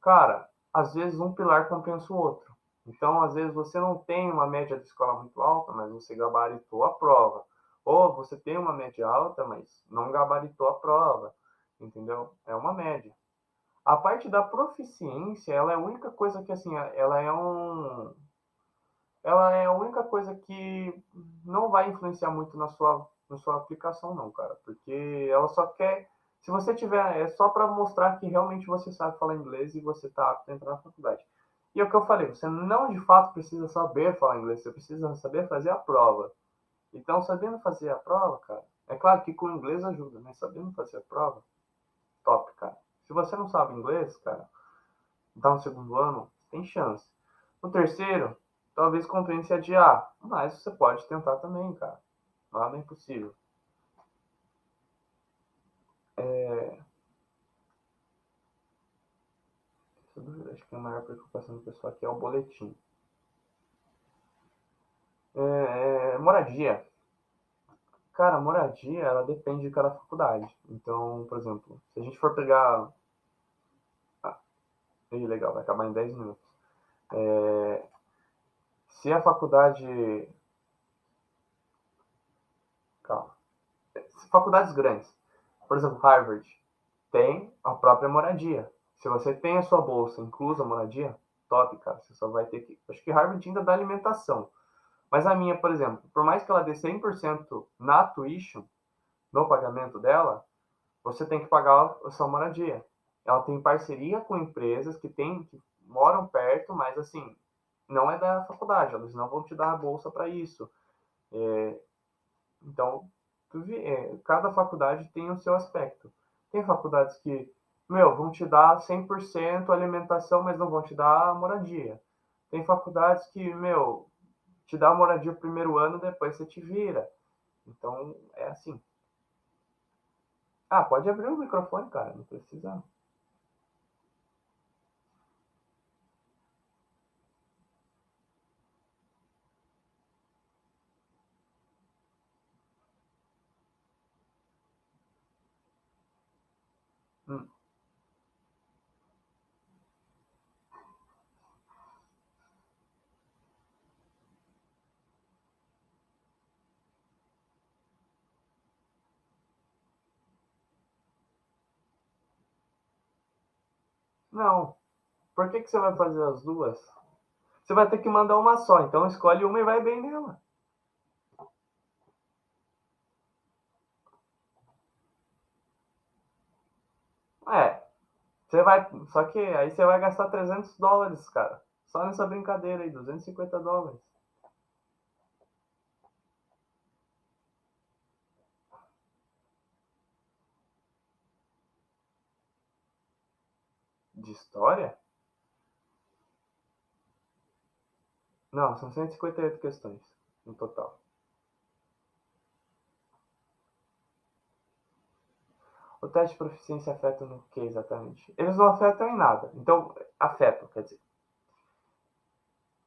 cara, às vezes um pilar compensa o outro. Então, às vezes você não tem uma média de escola muito alta, mas você gabaritou a prova. Ou você tem uma média alta, mas não gabaritou a prova. Entendeu? É uma média. A parte da proficiência, ela é a única coisa que, assim, ela é a única coisa que não vai influenciar muito na sua aplicação, não, cara. Porque ela só quer. Se você tiver. É só para mostrar que realmente você sabe falar inglês e você está apto a entrar na faculdade. E é o que eu falei, você não de fato precisa saber falar inglês, você precisa saber fazer a prova. Então, sabendo fazer a prova, cara, é claro que com o inglês ajuda, mas sabendo fazer a prova, top, cara. Se você não sabe inglês, cara, tá no segundo ano, tem chance. No terceiro, talvez compense adiar, mas você pode tentar também, cara. Nada é impossível. É, acho que a maior preocupação do pessoal aqui é o boletim. Moradia. Cara, moradia, ela depende de cada faculdade. Então, por exemplo, se a gente for pegar. Ah, legal, vai acabar em 10 minutos. Se a faculdade. Calma. Faculdades grandes. Por exemplo, Harvard tem a própria moradia. Se você tem a sua bolsa inclusa a moradia, top, cara. Você só vai ter que. Acho que Harvard ainda dá alimentação. Mas a minha, por exemplo, por mais que ela dê 100% na tuition, no pagamento dela, você tem que pagar a sua moradia. Ela tem parceria com empresas que moram perto, mas assim, não é da faculdade, eles não vão te dar a bolsa para isso. Então, cada faculdade tem o seu aspecto. Tem faculdades que, vão te dar 100% alimentação, mas não vão te dar moradia. Tem faculdades que, te dá moradia o primeiro ano, depois você te vira. Então, é assim. Ah, pode abrir o microfone, cara, não precisa. Hum. Não. Por que você vai fazer as duas? Você vai ter que mandar uma só, então escolhe uma e vai bem nela. É, você vai. Só que aí você vai gastar US$ 300, cara. Só nessa brincadeira aí, US$ 250. De história? Não, são 158 questões no total. O teste de proficiência afeta no que exatamente? Eles não afetam em nada. Então, afetam, quer dizer,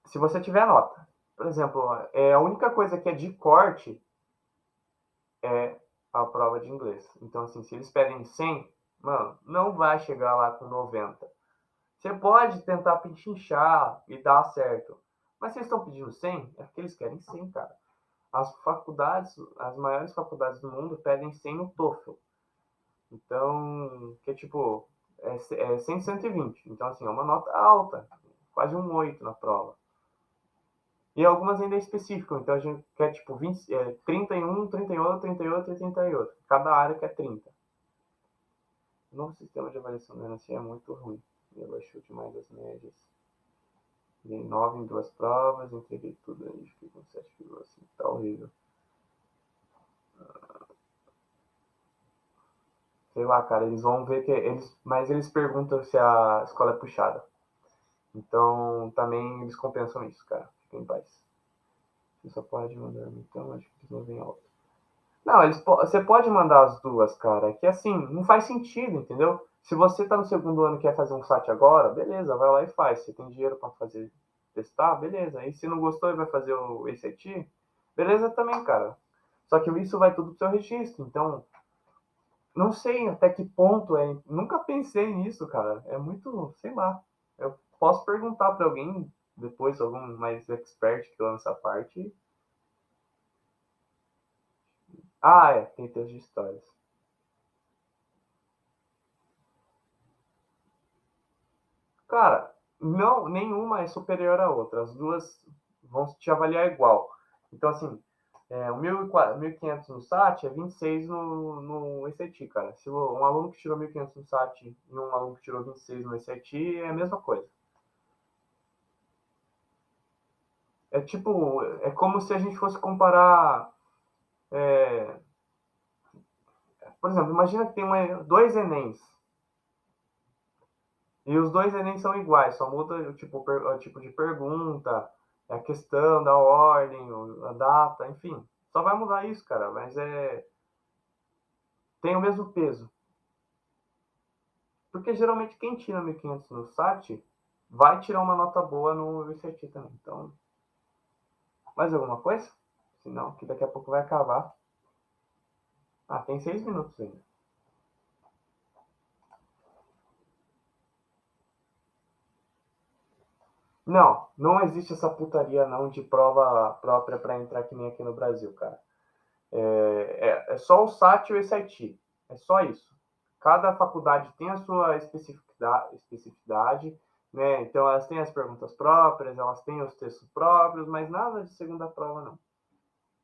se você tiver nota. Por exemplo, a única coisa que é de corte é a prova de inglês. Então, assim, se eles pedem 100, mano, não vai chegar lá com 90. Você pode tentar pechinchar e dar certo. Mas vocês estão pedindo 100? É porque eles querem 100, cara. As faculdades, as maiores faculdades do mundo pedem 100 no TOEFL. Então, que é tipo, é 100, 120. Então, assim, é uma nota alta, quase um 8 na prova. E algumas ainda especificam, então a gente quer tipo 20, 31, 38, 38 e 38. Cada área quer 30. O novo sistema de avaliação da NSE é muito ruim. E abaixou demais as médias. Dei 9 em duas provas, entreguei tudo aí, fiquei com 7,5. Tá horrível. Sei lá, cara, eles vão ver que eles. Mas eles perguntam se a escola é puxada. Então também eles compensam isso, cara. Fiquem em paz. Você só pode mandar, então acho que eles não vêm alto. Não, você pode mandar as duas, cara. Que assim, não faz sentido, entendeu? Se você tá no segundo ano e quer fazer um site agora, beleza, vai lá e faz. Você tem dinheiro para fazer, testar, beleza. E se não gostou e vai fazer o ACT, beleza também, cara. Só que isso vai tudo pro seu registro. Então, não sei até que ponto é. Nunca pensei nisso, cara. É muito, sei lá. Eu posso perguntar para alguém depois, algum mais expert que lança a parte. Ah, é, tem texto de histórias. Cara, não, nenhuma é superior à outra. As duas vão te avaliar igual. Então, assim, o 1.500 no SAT é 26 no SAT, cara. Se um aluno que tirou 1.500 no SAT e um aluno que tirou 26 no SAT, é a mesma coisa. É tipo, é como se a gente fosse comparar. é, por exemplo, imagina que tem dois Enems. E os dois Enem são iguais, só muda o tipo de pergunta, a questão da ordem, a data, enfim. Só vai mudar isso, cara, mas tem o mesmo peso. Porque geralmente quem tira 1.500 no SAT vai tirar uma nota boa no ICT também. Então, mais alguma coisa? Senão, que daqui a pouco vai acabar. Ah, tem 6 minutos ainda. Não, não existe essa putaria não de prova própria para entrar que nem aqui no Brasil, cara. É só o SAT e o SAT. É só isso. Cada faculdade tem a sua especificidade, né? Então elas têm as perguntas próprias, elas têm os textos próprios, mas nada de segunda prova não.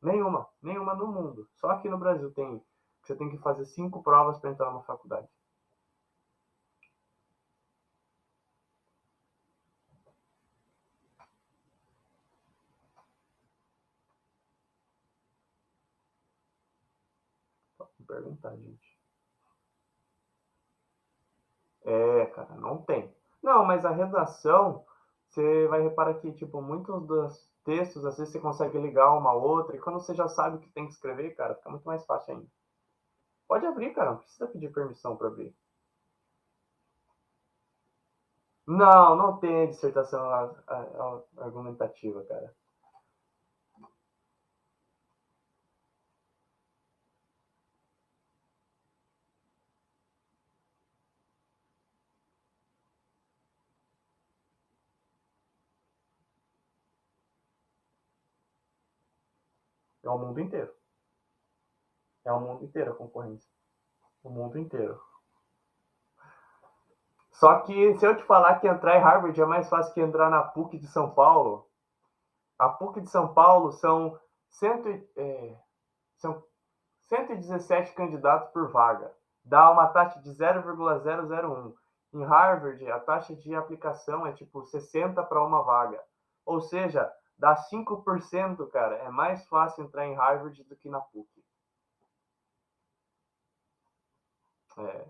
Nenhuma, nenhuma no mundo. Só aqui no Brasil tem, você tem que fazer 5 provas para entrar numa faculdade. Só perguntar, gente. Cara, não tem. Não, mas a redação, você vai reparar que, tipo, muitos dos textos, às vezes você consegue ligar uma a outra, e quando você já sabe o que tem que escrever, cara, fica muito mais fácil ainda. Pode abrir, cara. Não precisa pedir permissão para abrir. Não, não tem dissertação argumentativa, cara. É o mundo inteiro. É o mundo inteiro a concorrência. O mundo inteiro. Só que se eu te falar que entrar em Harvard é mais fácil que entrar na PUC de São Paulo, a PUC de São Paulo cento, são 117 candidatos por vaga. Dá uma taxa de 0,001. Em Harvard, a taxa de aplicação é tipo 60 para uma vaga. Ou seja, dá 5%, cara. É mais fácil entrar em Harvard do que na PUC. É.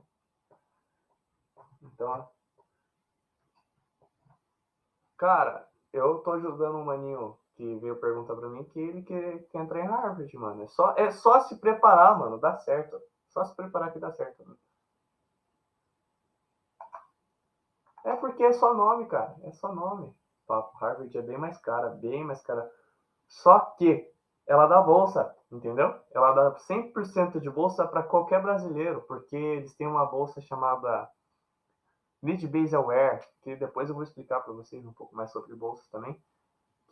Então, cara, eu tô ajudando um maninho que veio perguntar pra mim que ele quer entrar em Harvard, mano. É só se preparar, mano. Dá certo. Só se preparar que dá certo. Mano. É porque é só nome, cara. É só nome. Papo, Harvard é bem mais cara, bem mais cara. Só que ela dá bolsa, entendeu? Ela dá 100% de bolsa para qualquer brasileiro, porque eles têm uma bolsa chamada Need Base Aware, que depois eu vou explicar para vocês um pouco mais sobre bolsas também,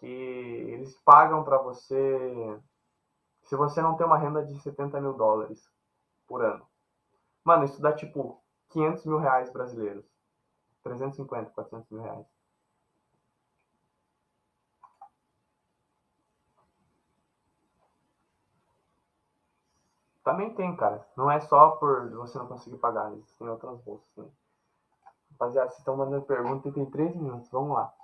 que eles pagam para você, se você não tem uma renda de 70 mil dólares por ano. Mano, isso dá tipo 500 mil reais brasileiros. 350, 400 mil reais. Também tem, cara. Não é só por você não conseguir pagar, existem outras bolsas também. Rapaziada, vocês estão mandando pergunta e tem 3 minutos. Vamos lá.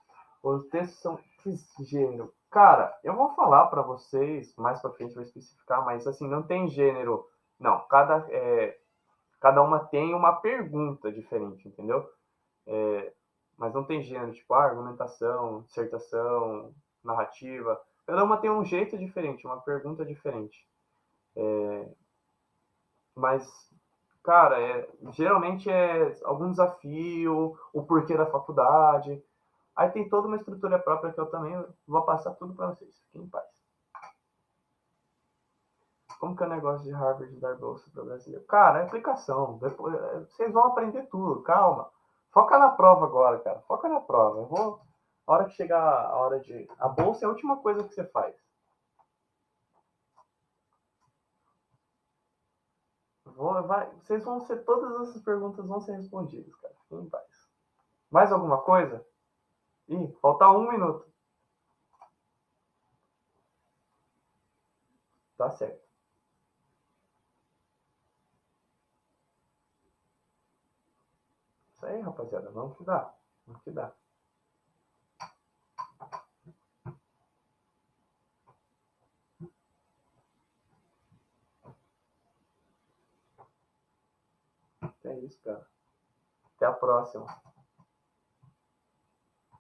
Os textos são que gênero? Cara, eu vou falar para vocês, mais para frente vou especificar, mas assim, não tem gênero. Não, cada uma tem uma pergunta diferente, entendeu? Mas não tem gênero, tipo, argumentação, dissertação, narrativa. Cada uma tem um jeito diferente, uma pergunta diferente. Mas, cara, geralmente é algum desafio, o porquê da faculdade. Aí tem toda uma estrutura própria que eu também vou passar tudo para vocês. Fiquem em paz. Como que é o negócio de Harvard dar bolsa para o brasileiro? Cara, é aplicação. Depois, vocês vão aprender tudo, calma. Foca na prova agora, cara. Foca na prova. A hora que chegar a hora de. A bolsa é a última coisa que você faz. Vocês vão ser. Todas essas perguntas vão ser respondidas, cara. Fiquem em paz. Mais alguma coisa? Ih, falta 1 minuto. Tá certo. Isso aí, rapaziada. Vamos que dá. Vamos que dá. É isso, cara. Até a próxima.